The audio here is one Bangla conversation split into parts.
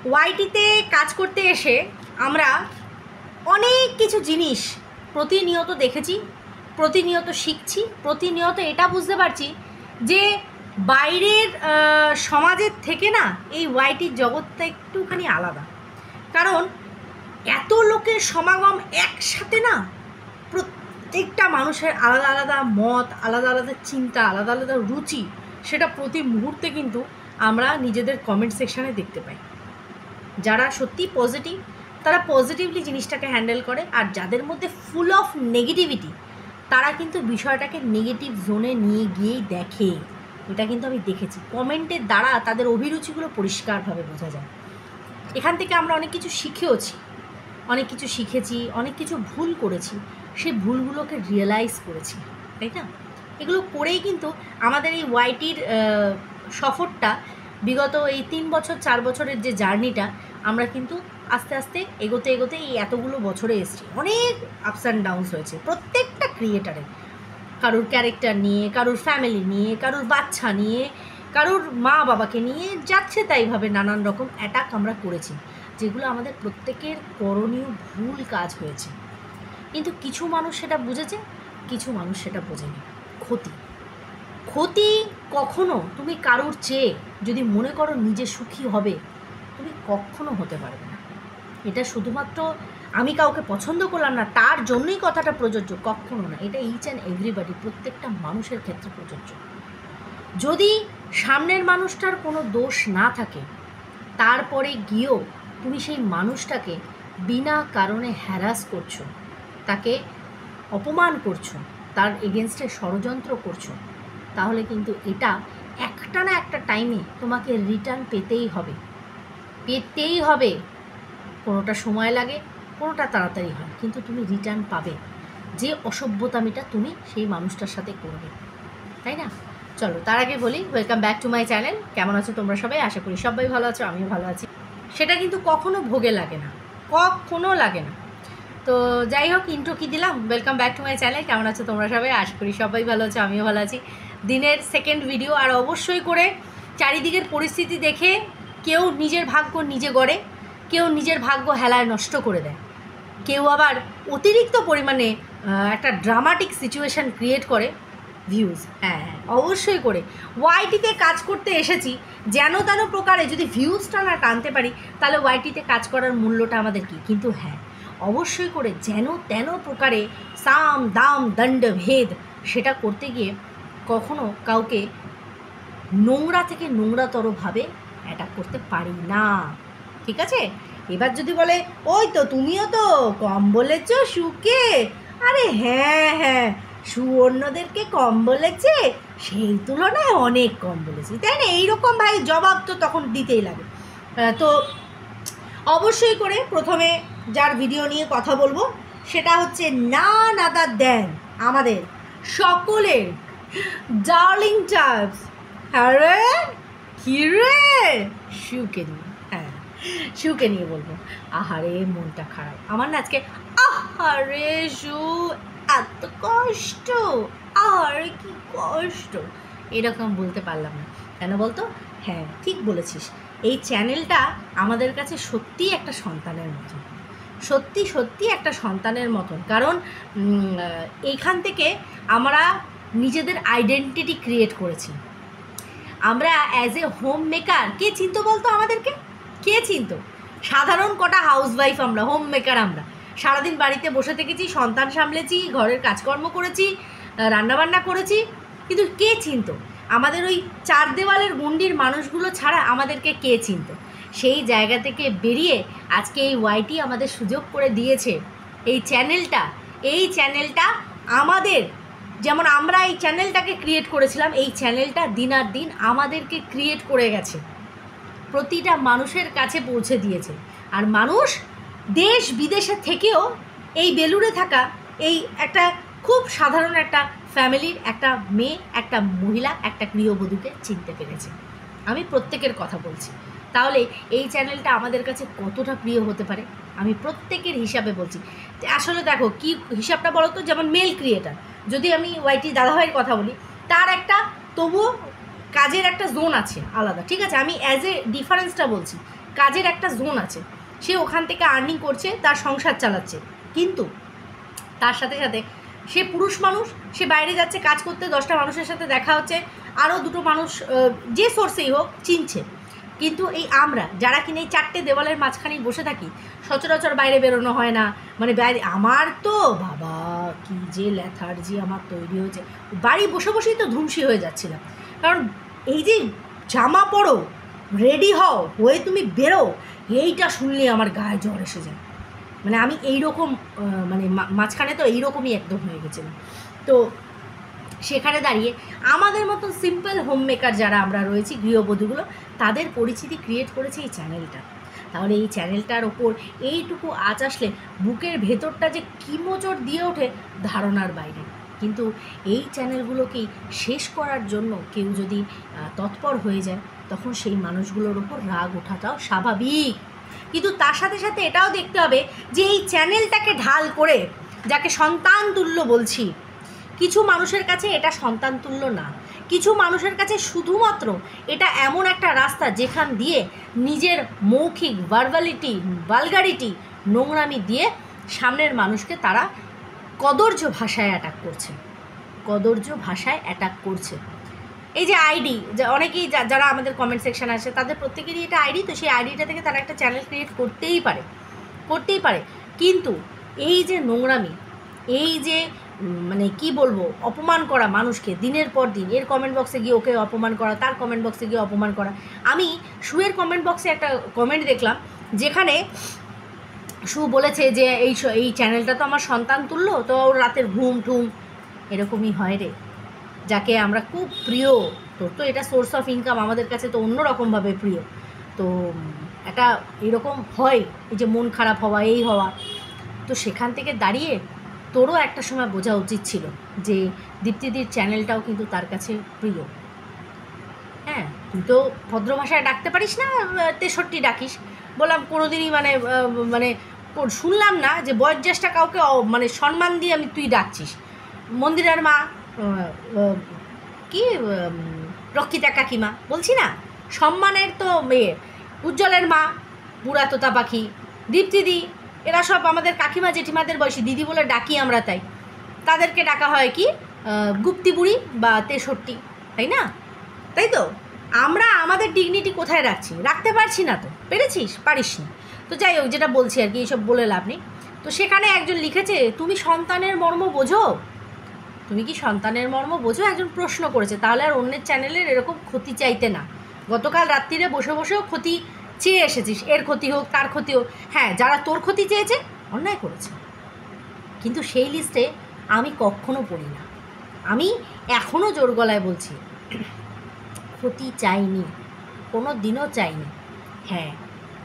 ওয়াইটিতে কাজ করতে এসে আমরা অনেক কিছু জিনিস প্রতিনিয়ত দেখেছি, প্রতিনিয়ত শিখছি, প্রতিনিয়ত এটা বুঝতে পারছি যে বাইরের সমাজের থেকে না এই ওয়াইটির জগৎটা একটুখানি আলাদা। কারণ এত লোকের সমাগম একসাথে না, প্রত্যেকটা মানুষের আলাদা আলাদা মত, আলাদা আলাদা চিন্তা, আলাদা আলাদা রুচি, সেটা প্রতি মুহূর্তে কিন্তু আমরা নিজেদের কমেন্ট সেকশানে দেখতে পাই। যারা সত্যি পজিটিভ তারা পজিটিভলি জিনিসটাকে হ্যান্ডেল করে, আর যাদের মধ্যে ফুল অফ নেগেটিভিটি তারা কিন্তু বিষয়টাকে নেগেটিভ জোনে নিয়ে গিয়েই দেখে। এটা কিন্তু আমি দেখেছি, কমেন্টের দ্বারা তাদের অভিরুচিগুলো পরিষ্কারভাবে বোঝা যায়। এখান থেকে আমরা অনেক কিছু শিখেওছি, অনেক কিছু শিখেছি, অনেক কিছু ভুল করেছি, সেই ভুলগুলোকে রিয়েলাইজ করেছি, তাই না? এগুলো করেই কিন্তু আমাদের এই ওয়াইটির সফরটা, বিগত এই 3 বছর 4 বছরের যে জার্নিটা, আমরা কিন্তু আস্তে আস্তে এগোতে এগোতে এই এতগুলো বছরে এসেছি। অনেক আপস অ্যান্ড ডাউনস হয়েছে প্রত্যেকটা ক্রিয়েটারের, কারুর ক্যারেক্টার নিয়ে, কারুর ফ্যামিলি নিয়ে, কারুর বাচ্চা নিয়ে, কারুর মা বাবাকে নিয়ে, যাচ্ছে তাইভাবে নানান রকম অ্যাটাক আমরা করেছি, যেগুলো আমাদের প্রত্যেকের করণীয় ভুল কাজ হয়েছে। কিন্তু কিছু মানুষ সেটা বুঝেছে, কিছু মানুষ সেটা বোঝেনি। ক্ষতি কখনো তুমি কারুর চেয়ে যদি মনে করো নিজে সুখী হবে, তুমি কখনো হতে পারবে না। এটা শুধুমাত্র আমি কাউকে পছন্দ করলাম না তার জন্যই কথাটা প্রযোজ্য, কখনো না। এটা ইচ অ্যান্ড এভরিবডি, প্রত্যেকটা মানুষের ক্ষেত্রে প্রযোজ্য। যদি সামনের মানুষটার কোনো দোষ না থাকে, তারপরে গিয়েও তুমি সেই মানুষটাকে বিনা কারণে হ্যারাস করছো, তাকে অপমান করছো, তার এগেনস্টে ষড়যন্ত্র করছো, তাহলে কিন্তু এটা একটা না একটা টাইমে তোমাকে রিটার্ন পেতেই হবে। কোনোটা সময় লাগে, কোনোটা তাড়াতাড়ি হয়, কিন্তু তুমি রিটার্ন পাবে যে অসভ্যতামিটা তুমি সেই মানুষটার সাথে করবে, তাই না? চলো, তার আগে বলি, welcome back to my channel. কেমন আছো তোমরা সবাই? আশা করি সবাই ভালো আছো, আমিও ভালো আছি। সেটা কিন্তু কখনো ভোগে লাগে না, কখনো লাগে না। তো যাই হোক, ইন্ট্রো কী দিলাম, welcome back to my channel. কেমন আছো তোমরা সবাই? আশা করি সবাই ভালো আছো, আমিও ভালো আছি। দিনের সেকেন্ড ভিডিও, আর অবশ্যই করে চারিদিকের পরিস্থিতি দেখে কেউ নিজের ভাগ্য নিজে গড়ে, কেউ নিজের ভাগ্য হেলায় নষ্ট করে দেয়, কেউ আবার অতিরিক্ত পরিমাণে একটা ড্রামাটিক সিচুয়েশান ক্রিয়েট করে ভিউজ। হ্যাঁ, অবশ্যই করে ওয়াইটিতে কাজ করতে এসেছি, যেন তেন প্রকারে যদি ভিউজটা না টানতে পারি, তাহলে ওয়াইটিতে কাজ করার মূল্যটা আমাদের কী? কিন্তু হ্যাঁ, অবশ্যই করে যেন তেন প্রকারে সাম দাম দণ্ড ভেদ সেটা করতে গিয়ে কখনো কাউকে নোংরা থেকে নোংরাতরভাবে অ্যাটাক করতে পারি না, ঠিক আছে? এবার যদি বলে ওই তো তুমিও তো কম বলেছ শুকে, আরে হ্যাঁ, শু অন্যদেরকে কম বলেছে, সেই তুলনায় অনেক কম বলেছি, তাই না? এইরকম ভাই জবাব তো তখন দিতেই লাগে। তো অবশ্যই করে প্রথমে যার ভিডিও নিয়ে কথা বলবো সেটা হচ্ছে নান আদার দেন আমাদের সকলের ডার্লিং টাইপস। আরে কি রে, শুকে নিয়ে, হ্যাঁ শুকে নিয়ে বলবো। আহারে মনটা খারাপ আমার না আজকে। আহারে শু, এত কষ্ট, আহারে কি কষ্ট, এরকম বলতে পারলাম না। কেন বলতো? হ্যাঁ ঠিক বলেছিস, এই চ্যানেলটা আমাদের কাছে সত্যিই একটা সন্তানের মতন, সত্যি একটা সন্তানের মতন। কারণ এইখান থেকে আমরা নিজেদের আইডেন্টিটি ক্রিয়েট করেছি। আমরা অ্যাজ এ হোম মেকার, কে চিনতো বলতো আমাদেরকে? কে চিনতো? সাধারণ কটা হাউসওয়াইফ আমরা, হোম মেকার আমরা। সারাদিন বাড়িতে বসে থেকেছি, সন্তান সামলেছি, ঘরের কাজকর্ম করেছি, রান্নাবান্না করেছি, কিন্তু কে চিনতো? আমাদের ওই চার দেওয়ালের গণ্ডির মানুষগুলো ছাড়া আমাদেরকে কে চিনতো? সেই জায়গা থেকে বেরিয়ে আজকে এই ওয়াইটি আমাদের সুযোগ করে দিয়েছে। এই চ্যানেলটা আমাদের, যেমন আমরা এই চ্যানেলটাকে ক্রিয়েট করেছিলাম, এই চ্যানেলটা দিন আর দিন আমাদেরকে ক্রিয়েট করে গেছে, প্রতিটা মানুষের কাছে পৌঁছে দিয়েছে। আর মানুষ দেশ বিদেশে থেকেও এই বেলুড়ে থাকা এই একটা খুব সাধারণ একটা ফ্যামিলির একটা মেয়ে, একটা মহিলা, একটা গৃহবধূকে চিনতে পেরেছে। আমি প্রত্যেকের কথা বলছি, তাহলে এই চ্যানেলটা আমাদের কাছে কতটা প্রিয় হতে পারে আমি প্রত্যেকের হিসাবে বলছি। আসলে দেখো কি হিসাবটা বলো তো, যেমন মেল ক্রিয়েটার, যদি আমি ওয়াইটি দাদাভাইয়ের কথা বলি, তার একটা তবুও কাজের একটা জোন আছে আলাদা, ঠিক আছে? আমি অ্যাজ এ ডিফারেন্সটা বলছি, কাজের একটা জোন আছে, সে ওখান থেকে আর্নিং করছে, তার সংসার চালাচ্ছে, কিন্তু তার সাথে সাথে সে পুরুষ মানুষ, সে বাইরে যাচ্ছে কাজ করতে, 10টা মানুষের সাথে দেখা হচ্ছে, আরও 2টো মানুষ যে সোর্সেই হোক চিনছে। কিন্তু এই আমরা যারা কিনা এই 4টে দেওয়ালের মাঝখানেই বসে থাকি, সচরাচর বাইরে বেরোনো হয় না, মানে বাইরে আমার তো বাবা কি যে ল্যাথার্জি আমার তৈরি হয়েছে, বাড়ি বসে বসেই তো ধ্বংসী হয়ে যাচ্ছিলাম। কারণ এই যে জামা পরো, রেডি হও, হয়ে তুমি বেরো, এইটা শুনলে আমার গায়ে জ্বর এসে যায়। মানে আমি এইরকম মানে মাঝখানে তো এইরকমই একদম হয়ে গেছিলাম। তো সেখানে দাঁড়িয়ে আমাদের মতো সিম্পল হোম মেকার যারা আমরা রয়েছি, গৃহবধূগুলো, তাদের পরিচিতি ক্রিয়েট করেছে এই চ্যানেলটা। তাহলে এই চ্যানেলটার ওপর এইটুকু আঁচ আসলে বুকের ভেতরটা যে কী মোচড় দিয়ে ওঠে ধারণার বাইরে। কিন্তু এই চ্যানেলগুলোকেই শেষ করার জন্য কেউ যদি তৎপর হয়ে যায়, তখন সেই মানুষগুলোর ওপর রাগ ওঠাটাও স্বাভাবিক। কিন্তু তার সাথে সাথে এটাও দেখতে হবে যে এই চ্যানেলটাকে ঢাল করে, যাকে সন্তান তুল্য বলছি, কিছু মানুষের কাছে এটা সন্তান তুল্য না, কিছু মানুষের কাছে শুধুমাত্র এটা এমন একটা রাস্তা যেখান দিয়ে নিজের মৌখিক ভালগারিটি নোংরামি দিয়ে সামনের মানুষকে তারা কদর্য ভাষায় অ্যাটাক করছে। এই যে আইডি, অনেকেই যারা আমাদের কমেন্ট সেকশানে আসে, তাদের প্রত্যেকেরই এটা আইডি, তো সেই আইডিটা থেকে তারা একটা চ্যানেল ক্রিয়েট করতেই পারে। কিন্তু এই যে নোংরামি, এই যে মানে কি বলবো, অপমান করা মানুষকে দিনের পর দিন, এর কমেন্ট বক্সে গিয়ে ওকে অপমান করা, তার কমেন্ট বক্সে গিয়ে অপমান করা। আমি শুয়ের কমেন্ট বক্সে একটা কমেন্ট দেখলাম, যেখানে শু বলেছে যে এই চ্যানেলটা তো আমার সন্তান তুল্য, তো ওর রাতের ঘুম ঠুম এরকমই হয় রে। যাকে আমরা খুব প্রিয়, তোর তো এটা সোর্স অফ ইনকাম, আমাদের কাছে তো অন্যরকমভাবে প্রিয়, তো এটা এরকম হয়, এই যে মন খারাপ হওয়া, এই হওয়া, তো সেখান থেকে দাঁড়িয়ে তোরও একটা সময় বোঝা উচিত ছিল যে দীপ্তিদির চ্যানেলটাও কিন্তু তার কাছে প্রিয়। হ্যাঁ, তুই তো ভদ্র ভাষায় ডাকতে পারিস না, 63 ডাকিস। বললাম কোনোদিনই মানে শুনলাম না যে বয়োজ্যেষ্ঠা কাউকে মানে সম্মান দিয়ে তুই ডাকছিস। মন্দিরের মা, কি রক্ষিতা কাকিমা, বলছি না, সম্মানের তো মেয়ে, উজ্জ্বলের মা, বুড়া তোতা পাখি, দীপ্তিদি, এরা সব আমাদের কাকিমা জেঠিমাদের বয়সী, দিদি বলে ডাকি আমরা, তাই তাদেরকে ডাকা হয় কি গুপ্তি বুড়ি বা 63, তাই না? তাই তো আমরা আমাদের ডিগনিটি কোথায় রাখতে পারছি না, তো পেরেছিস, পারিস না। তো যাই হোক, যেটা বলছি আর কি, এইসব বলে লাভ নেই। তো সেখানে একজন লিখেছে, তুমি সন্তানের মর্ম বোঝো? তুমি কি সন্তানের মর্ম বোঝো? একজন প্রশ্ন করেছে। তাহলে আর অন্যের চ্যানেলের এরকম ক্ষতি চাইতে না। গতকাল রাত্রিরে বসে বসেও ক্ষতি চেয়ে এসেছিস, এর ক্ষতি হোক, তার ক্ষতি হোক। হ্যাঁ, যারা তোর ক্ষতি চেয়েছে অন্যায় করেছে, কিন্তু সেই লিস্টে আমি কখনো পড়ি না। আমি এখনও জোর গলায় বলছি, ক্ষতি চাইনি, কোনো দিনও চাইনি। হ্যাঁ,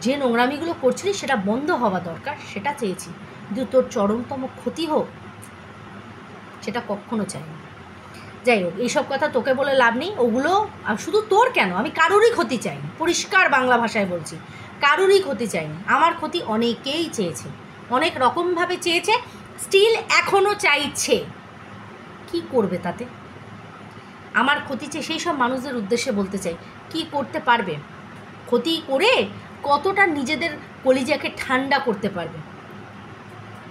যে নোংরামিগুলো করছিলি সেটা বন্ধ হওয়া দরকার, সেটা চেয়েছি, কিন্তু তোর চরমতম ক্ষতি হোক সেটা কখনো চাইনি। যাই হোক, এইসব কথা তোকে বলে লাভ নেই। ওগুলো শুধু তোর কেন, আমি কারোরই ক্ষতি চাইনি, পরিষ্কার বাংলা ভাষায় বলছি, কারোরই ক্ষতি চাইনি। আমার ক্ষতি অনেকেই চেয়েছে, অনেক রকমভাবে চেয়েছে, স্টিল এখনও চাইছে। কি করবে তাতে? আমার ক্ষতি চেয়ে সেই সব মানুষদের উদ্দেশ্যে বলতে চাই, কি করতে পারবে? ক্ষতি করে কতটা নিজেদের কলিজাকে ঠান্ডা করতে পারবে,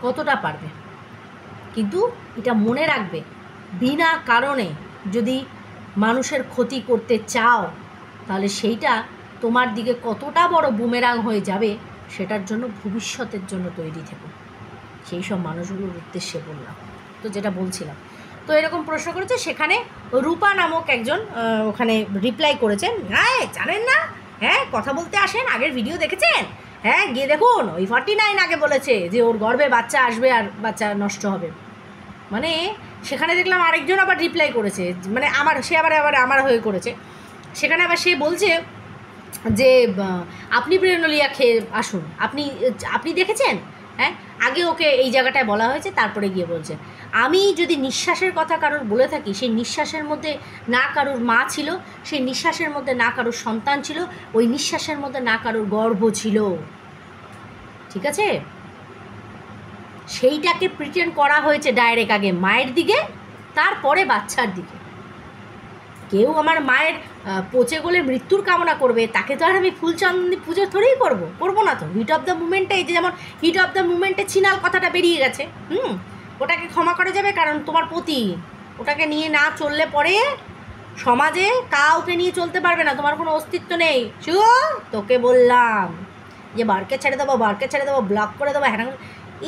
কতটা পারবে? কিন্তু এটা মনে রাখবে, বিনা কারণে যদি মানুষের ক্ষতি করতে চাও, তাহলে সেইটা তোমার দিকে কতটা বড় বুমেরাং হয়ে যাবে, সেটার জন্য ভবিষ্যতের জন্য তৈরি থেকো। সেই সব মানুষগুলোর উদ্দেশ্যে বললাম। তো যেটা বলছিলাম, তো এরকম প্রশ্ন করেছে, সেখানে রূপা নামক একজন ওখানে রিপ্লাই করেছেন, হ্যাঁ জানেন না, হ্যাঁ কথা বলতে আসেন, আগের ভিডিও দেখেছেন, হ্যাঁ গিয়ে দেখুন, ওই 49 আগে বলেছে যে ওর গর্ভে বাচ্চা আসবে আর বাচ্চা নষ্ট হবে। মানে সেখানে দেখলাম আরেকজন আবার রিপ্লাই করেছে, মানে সে আবার আমার হয়ে করেছে। সেখানে আবার সে বলছে যে আপনি ব্রেনোলিয়া খেয়ে আসুন, আপনি দেখেছেন? হ্যাঁ, আগে ওকে এই জায়গাটায় বলা হয়েছে, তারপরে গিয়ে বলছে। আমি যদি নিঃশ্বাসের কথা কারোর বলে থাকি, সেই নিঃশ্বাসের মধ্যে না কারোর মা ছিল, সেই নিঃশ্বাসের মধ্যে না কারোর সন্তান ছিল, ওই নিঃশ্বাসের মধ্যে না কারোর গর্ভ ছিল, ঠিক আছে? সেইটাকে প্রিটেন্ড করা হয়েছে ডাইরেক্ট আগে মায়ের দিকে, তারপরে বাচ্চার দিকে। কেউ আমার মায়ের পচে গলে মৃত্যুর কামনা করবে, তাকে তো আর আমি ফুলচন্দনী পুজো থরেই করবো না তো। হিট অফ দ্য মুমেন্টে, এই যে যেমন হিট অফ দ্য মুমেন্টে ছিনাল কথাটা বেরিয়ে গেছে, ওটাকে ক্ষমা করা যাবে, কারণ তোমার পতি, ওটাকে নিয়ে না চললে পরে সমাজে কাউকে নিয়ে চলতে পারবে না, তোমার কোনো অস্তিত্ব নেই। তোকে বললাম যে বারকে ছেড়ে দেবো, ব্লক করে দেবো, হ্যাঁ,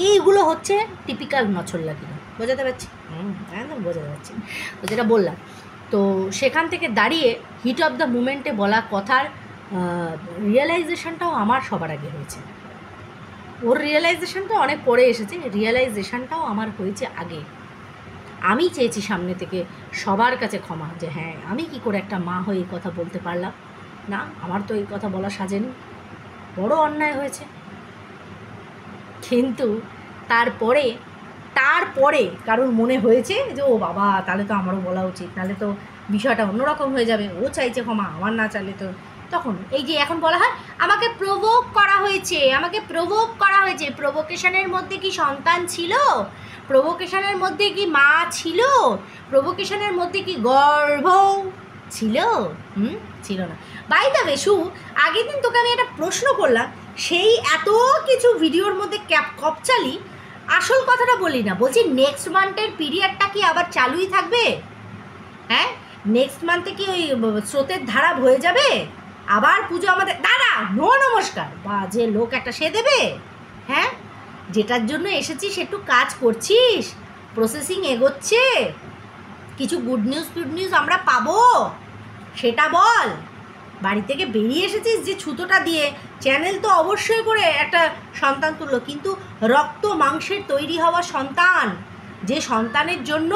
এইগুলো হচ্ছে টিপিক্যাল নছল্লাগিরি। বোঝাতে পারছি? একদম বোঝাতে পারছি। তো যেটা বললাম, তো সেখান থেকে দাঁড়িয়ে হিট অফ দ্য মুমেন্টে বলা কথার রিয়েলাইজেশনটাও আমার সবার আগে হয়েছে। ওর রিয়েলাইজেশনটা অনেক পরে এসেছে, রিয়েলাইজেশনটাও আমার হয়েছে আগে। আমি চেয়েছি সামনে থেকে সবার কাছে ক্ষমা, যে হ্যাঁ আমি কি করে একটা মা হয়ে এই কথা বলতে পারলাম না, আমার তো এই কথা বলা সাজেনি, বড় অন্যায় হয়েছে। কিন্তু তারপরে কারণ মনে হয়েছে যে ও বাবা, তাহলে তো আমারও বলা উচিত, তাহলে তো বিষয়টা অন্যরকম হয়ে যাবে, ও চাইছে ক্ষমা, আমার না চাইলে তো। তখন এই যে এখন বলা হয় আমাকে প্রভোক করা হয়েছে, প্রভোকেশনের মধ্যে কি সন্তান ছিল, প্রভোকেশনের মধ্যে কি মা ছিল, প্রভোকেশনের মধ্যে কি গর্ভ ছিল? ছিল না। বাই দ্য ওয়ে, আগের দিন তোকে আমি একটা প্রশ্ন করলাম, সেই এত কিছু ভিডিওর মধ্যে কপচালি, আসল কথাটা বলি না। বলছি নেক্সট মান্থের পিরিয়ডটা কি আবার চালুই থাকবে? হ্যাঁ, নেক্সট মান্থে কি ওই স্রোতের ধারা হয়ে যাবে? আবার পুজো আমাদের দাদা নো নমস্কার বাজে লোক একটা সে দেবে? হ্যাঁ, যেটার জন্য এসেছিস একটু কাজ করছিস, প্রসেসিং এগোচ্ছে, কিছু গুড নিউজ আমরা পাবো, সেটা বল। বাড়ি থেকে বেরিয়ে এসেছিস যে ছুতোটা দিয়ে, চ্যানেল তো অবশ্যই করে একটা সন্তান তুললো, কিন্তু রক্ত মাংসের তৈরি হওয়া সন্তান, যে সন্তানের জন্য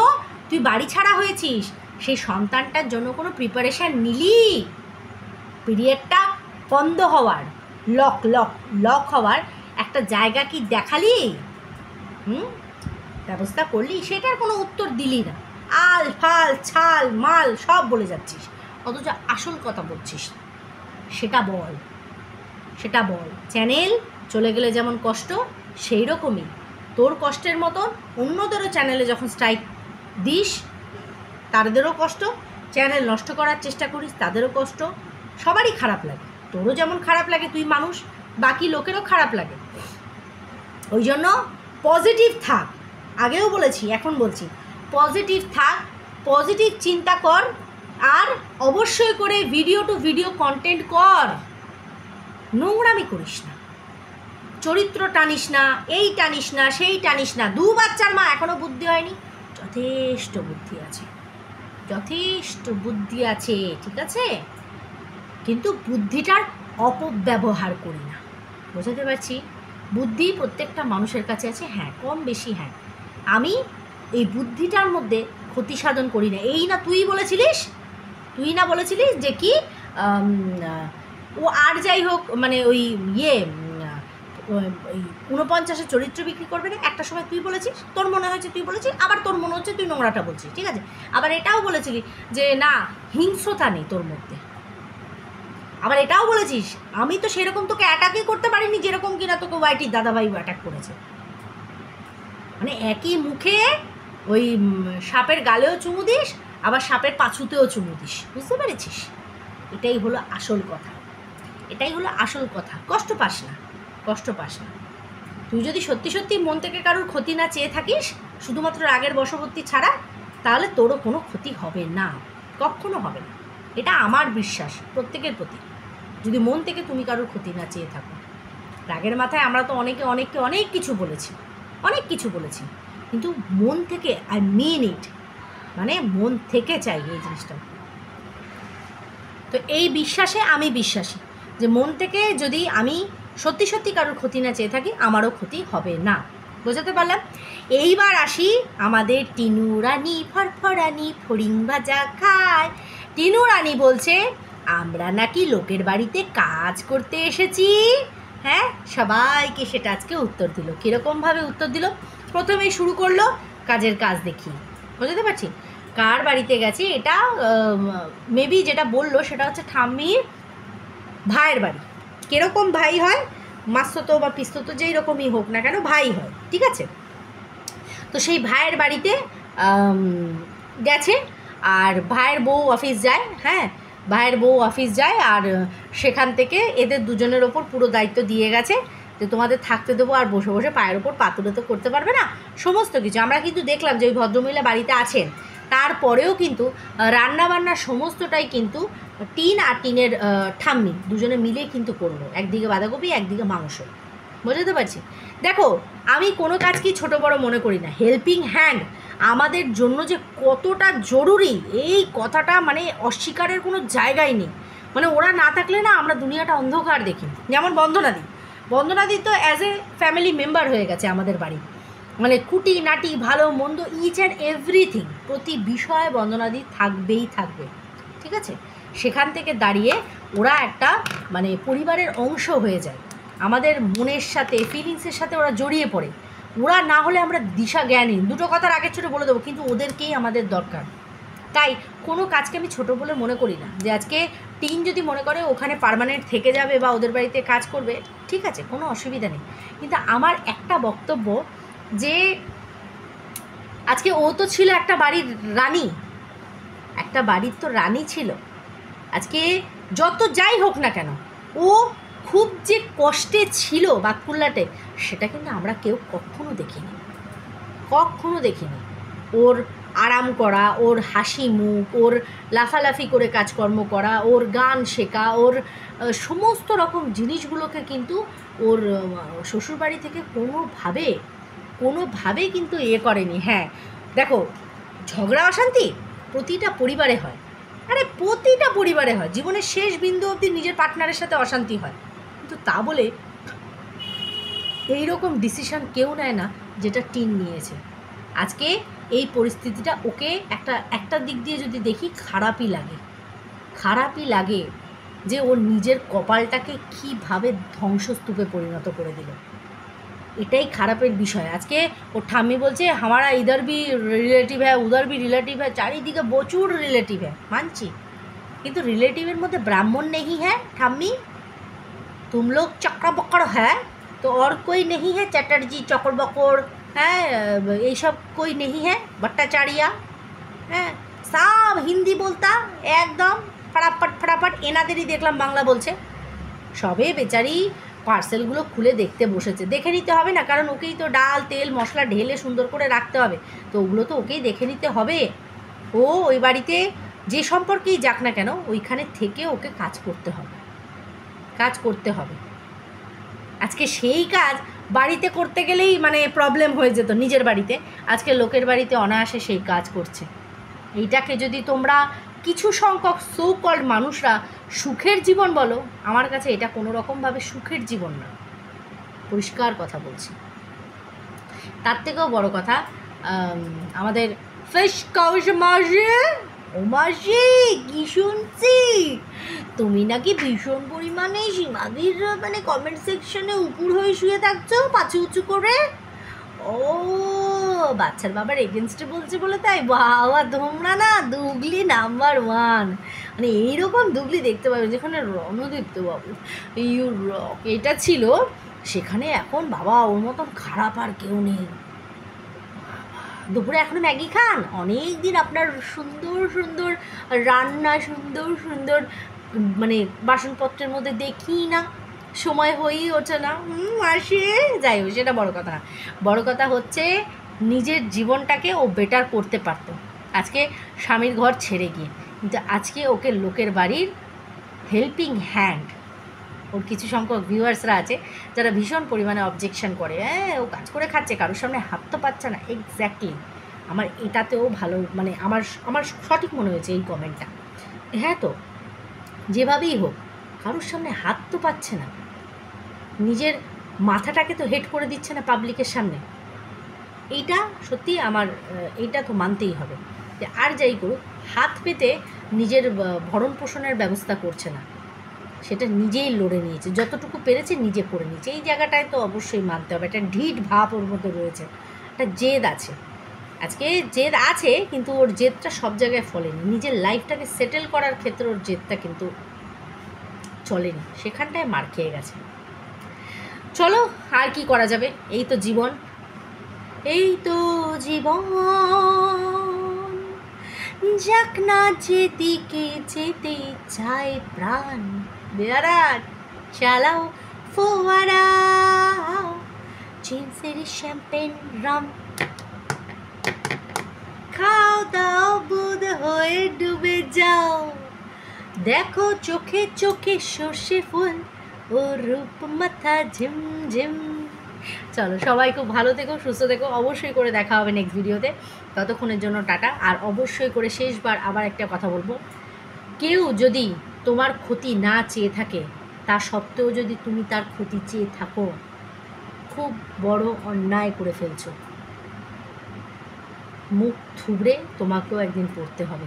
তুই বাড়ি ছাড়া হয়েছিস, সেই সন্তানটার জন্য কোনো প্রিপারেশান নিলি? পিরিয়ডটা বন্ধ হওয়ার, লক হওয়ার একটা জায়গা কি দেখালি? ব্যবস্থা করলি? সেটার কোনো উত্তর দিলি না, আল ফাল ছাল মাল সব বলে যাচ্ছিস, অথচ আসল কথা বলছিস। সেটা বল। চ্যানেল চলে গেলে যেমন কষ্ট, সেই রকমই তোর কষ্টের মতন অন্যদেরও চ্যানেলে যখন স্ট্রাইক দিস তাদেরও কষ্ট, চ্যানেল নষ্ট করার চেষ্টা করিস তাদেরও কষ্ট, সবারই খারাপ লাগে। তোরও যেমন খারাপ লাগে, তুই মানুষ, বাকি লোকেরও খারাপ লাগে। ওই জন্য পজিটিভ থাক, আগেও বলেছি এখন বলছি, পজিটিভ থাক, পজিটিভ চিন্তা কর, আর অবশ্যই করে ভিডিও টু ভিডিও কন্টেন্ট কর, নোংরামি করিস না, চরিত্র টানিস না, এই টানিস না, সেই টানিস না। 2 বাচ্চার মা, এখনও বুদ্ধি হয়নি? যথেষ্ট বুদ্ধি আছে, ঠিক আছে, কিন্তু বুদ্ধিটার অপব্যবহার করি না। বোঝাতে পারছি? বুদ্ধি প্রত্যেকটা মানুষের কাছে আছে, হ্যাঁ, কম বেশি, হ্যাঁ। আমি এই বুদ্ধিটার মধ্যে ক্ষতি সাধন করি না। এই না তুই না বলেছিলিস যে কি ও আর যাই হোক, মানে ওই 49 চরিত্র বিক্রি করবে না, একটা সময় তুই বলেছিস, তোর মনে হয়েছে তুই বলেছিস, আবার তোর মনে হচ্ছে তুই নোংরাটা বলছিস, ঠিক আছে। আবার এটাও বলেছিলি যে না, হিংস্রতা নেই তোর মধ্যে, আবার এটাও বলেছিস আমি তো সেরকম তোকে অ্যাটাকই করতে পারিনি যেরকম কিনা তোকে ওয়াইটির দাদাভাই অ্যাটাক করেছে। মানে একই মুখে ওই সাপের গালেও চুমু দিস, আবার সাপের পাছুতেও চুমু দিস, বুঝতে পেরেছিস? এটাই হলো আসল কথা। কষ্ট পাস না। তুই যদি সত্যি মন থেকে কারোর ক্ষতি না চেয়ে থাকিস, শুধুমাত্র রাগের বশবর্তী ছাড়া, তাহলে তোরও কোনো ক্ষতি হবে না, কখনো হবে না। এটা আমার বিশ্বাস প্রত্যেকের প্রতি, যদি মন থেকে তুমি কারোর ক্ষতি না চেয়ে থাকো। রাগের মাথায় আমরা তো অনেককে অনেক কিছু বলেছি, কিন্তু মন থেকে, আই মিন ইট, মানে মন থেকে চাই এই জিনিসটা। তো এই বিশ্বাসে আমি বিশ্বাসী যে মন থেকে যদি আমি সত্যি কারোর ক্ষতি না চেয়ে থাকি, আমারও ক্ষতি হবে না। বোঝাতে পারলাম? এইবার আসি আমাদের টিনু রানী, ফরফরানি ফড়িং ভাজা খায়। টিনু রানী বলছে আমরা নাকি লোকের বাড়িতে কাজ করতে এসেছি। হ্যাঁ, সবাইকে সেটা আজকে উত্তর দিল। কীরকমভাবে উত্তর দিল? প্রথমেই শুরু করলো কাজের কাজ দেখিয়ে। বুঝতে পারছি কার বাড়িতে গেছে, এটা মেবি যেটা বললো সেটা হচ্ছে ঠাম্মির ভাইয়ের বাড়ি। কীরকম ভাই হয়, মাস্ততো বা পিস্ততো যেই রকমই হোক না কেন, ভাই হয়, ঠিক আছে। তো সেই ভাইয়ের বাড়িতে গেছে, আর ভাইয়ের বউ অফিস যায়, হ্যাঁ ভাইয়ের বউ অফিস যায়, আর সেখান থেকে এদের দুজনের ওপর পুরো দায়িত্ব দিয়ে গেছে যে তোমাদের থাকতে দেবো, আর বসে বসে পায়ের ওপর পাতুলে তো করতে পারবে না সমস্ত কিছু। আমরা কিন্তু দেখলাম যে ওই ভদ্রমহিলা বাড়িতে আছেন, তারপরেও কিন্তু রান্নাবান্না সমস্তটাই কিন্তু টিন আর টিনের ঠাম্মি দুজনে মিলে কিন্তু করলো, একদিকে বাঁধাকপি একদিকে মাংস, বুঝতে পারছি। দেখো আমি কোনো কাজকেই ছোট বড় মনে করি না, হেল্পিং হ্যান্ড আমাদের জন্য যে কতটা জরুরি এই কথাটা মানে অস্বীকারের কোনো জায়গাই নেই। মানে ওরা না থাকলে না আমরা দুনিয়াটা অন্ধকার দেখি। যেমন বন্দনাদি তো অ্যাজ এ ফ্যামিলি মেম্বার হয়ে গেছে আমাদের বাড়ি, মানে খুঁটি নাটি ভালো মন্দ ইচ অ্যান্ড এভরিথিং, প্রতি বিষয়ে বন্দনাদি থাকবেই থাকবে, ঠিক আছে। সেখান থেকে দাঁড়িয়ে ওরা একটা মানে পরিবারের অংশ হয়ে যায়, আমাদের মনের সাথে ফিলিংসের সাথে ওরা জড়িয়ে পড়ে। ওরা না হলে আমরা দিশা জ্ঞানহীন, দুটো কথার আগে ছোটো বলে দেবো, কিন্তু ওদেরকেই আমাদের দরকার। তাই কোনো কাজকে আমি ছোটো বলে মনে করি না, যে আজকে টিন যদি মনে করে ওখানে পার্মানেন্ট থেকে যাবে বা ওদের বাড়িতে কাজ করবে, ঠিক আছে, কোনো অসুবিধা নেই। কিন্তু আমার একটা বক্তব্য যে আজকে ও তো ছিল একটা বাড়ির রানী, একটা বাড়ির তো রানী ছিল, আজকে যত যাই হোক না কেন ও খুব যে কষ্টে ছিল বাকুল্লাটে, সেটা কিন্তু আমরা কেউ কখনো দেখিনি। ওর আরাম করা, ওর হাসি মুখ, ওর লাফালাফি করে কাজকর্ম করা, ওর গান শেখা, ওর সমস্ত রকম জিনিসগুলোকে কিন্তু ওর শ্বশুরবাড়ি থেকে কোনোভাবে কিন্তু করেনি। হ্যাঁ দেখো, ঝগড়া অশান্তি প্রতিটা পরিবারে হয়, প্রতিটা পরিবারে হয়, জীবনের শেষ বিন্দু অবধি নিজের পার্টনারের সাথে অশান্তি হয়, কিন্তু তা বলে এইরকম ডিসিশন কেউ নেয় না যেটা টিন নিয়েছে। আজকে এই পরিস্থিতিটা ওকে একটা দিক দিয়ে যদি দেখি খারাপই লাগে যে ওর নিজের কপালটাকে কীভাবে ধ্বংসস্তূপে পরিণত করে দিল, এটাই খারাপের বিষয়। আজকে ওর ঠাম্মি বলছে হামারা ইধার বি রিলেটিভ হ্যাঁ উধার বি রিলেটিভ হ্যাঁ, চারিদিকে প্রচুর রিলেটিভ হ্যাঁ, মানছি, কিন্তু রিলেটিভের মধ্যে ব্রাহ্মণ নেই হ্যাঁ ঠাম্মি, तुम लोग चक्कर बक्कर है तो और कोई नहीं है, चटर्जी चक्कर बक्कर হ্যাঁ এইসব कोई नहीं है, भट्टाचार्या হ্যাঁ সব হিন্দি বলতা একদম ফটাফট এনাদেরই দেখলাম বাংলা বলছে। সবে বেচারি পার্সেলগুলো খুলে দেখতে বসেছে, দেখে নিতে হবে না, কারণ ওকেই তো ডাল তেল মশলা ঢেলে সুন্দর করে রাখতে হবে, তো ওগুলো তো ওকেই দেখে নিতে হবে। ও ওই বাড়িতে যে সম্পর্কেই যাক না কেন ওইখানে থেকে ওকে কাজ করতে হবে। আজকে সেই কাজ বাড়িতে করতে গেলেই মানে প্রবলেম হয়ে যেত নিজের বাড়িতে, আজকে লোকের বাড়িতে অনায়াসে সেই কাজ করছে। এইটাকে যদি তোমরা কিছু সংখ্যক সো কল্ড মানুষরা সুখের জীবন বলো, আমার কাছে এটা কোনো রকমভাবে সুখের জীবন না, পরিষ্কার কথা বলছি। তার থেকেও বড় কথা, আমাদের ফিশ কাউস মাসে কি শুনছি তুমি নাকি ভীষণ পরিমাণে সীমাদির মানে কমেন্ট সেকশনে উপুর হয়ে শুয়ে থাকছো পাছু উঁচু করে, ও বাচ্চার বাবার এগেনস্টে বলছে বলে তাই, বাবা তোমরা না দুগলি নাম্বার 1, মানে এইরকম দুগলি দেখতে পাবে যেখানে রণদীপ্ত বাবু ইউ রক এটা ছিল, সেখানে এখন বাবা ওর মতন খারাপ আর কেউ নেই। দুপুরে এখনো ম্যাগি খান, অনেক দিন আপনার সুন্দর রান্না সুন্দর মানে বাসনপত্রের মধ্যে দেখি না, সময় হয়েই ওঠে না, আসে যাই হোক সেটা বড় কথা না। বড় কথা হচ্ছে নিজের জীবনটাকে ও বেটার করতে পারত আজকে স্বামীর ঘর ছেড়ে গিয়ে, কিন্তু আজকে ওকে লোকের বাড়ির হেল্পিং হ্যান্ড, ওর কিছু সংখ্যক ভিউয়ার্সরা আছে যারা ভীষণ পরিমাণে অবজেকশন করে, হ্যাঁ ও কাজ করে খাচ্ছে কারোর সামনে হাত তো পাচ্ছে না, এক্স্যাক্টলি আমার এটাতেও ভালো মানে আমার সঠিক মনে হয়েছে এই কমেন্টটা। হ্যাঁ তো যেভাবেই হোক কারোর সামনে হাত তো পাচ্ছে না, নিজের মাথাটাকে তো হেড করে দিচ্ছে না পাবলিকের সামনে, এইটা সত্যি আমার এইটা তো মানতেই হবে যে আর যাই করুক হাত পেতে নিজের ভরণ পোষণের ব্যবস্থা করছে না, সেটা নিজেই লড়ে নিয়েছে, যতটুকু পেরেছে নিজে করে নিয়েছে, এই জায়গাটায় তো অবশ্যই মানতে হবে, একটা ঢিঠ ভাব ওর মধ্যে রয়েছে, একটা জেদ আছে, আজকে জেদ আছে কিন্তু ওর জেদটা সব জায়গায় ফলেনি, নিজের লাইফটাকে সেটেল করার ক্ষেত্রে ওর জেদটা কিন্তু চলেনি, সেখানটায় মার খেয়ে গেছে। চলো আর কি করা যাবে, এই তো জীবন যাক না যেদিকে যেতে চায় প্রাণ, বেয়ারাট চালাও ফোয়ারা, জিন্সের শ্যাম্পেন রাম খাও দাও বুধ হয়ে ডুবে যাও, দেখো চোখে চোখে সর্ষে ফুল ও রূপ মাথা ঝিমঝিম। চলো সবাই খুব ভালো থেকো, সুস্থ থেকো, অবশ্যই করে দেখা হবে নেক্সট ভিডিওতে। ততক্ষণের জন্য টাটা। আর অবশ্যই করে শেষবার আবার একটা কথা বলবো, কেউ যদি তোমার ক্ষতি না চেয়ে থাকে, তা সত্ত্বেও যদি তুমি তার ক্ষতি চেয়ে থাকো, খুব বড় অন্যায় করে ফেলছো। মুখ থুবড়ে তোমাকেও একদিন পড়তে হবে।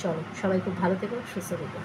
চলো সবাই খুব ভালো থেকো, সুস্থ থেকো।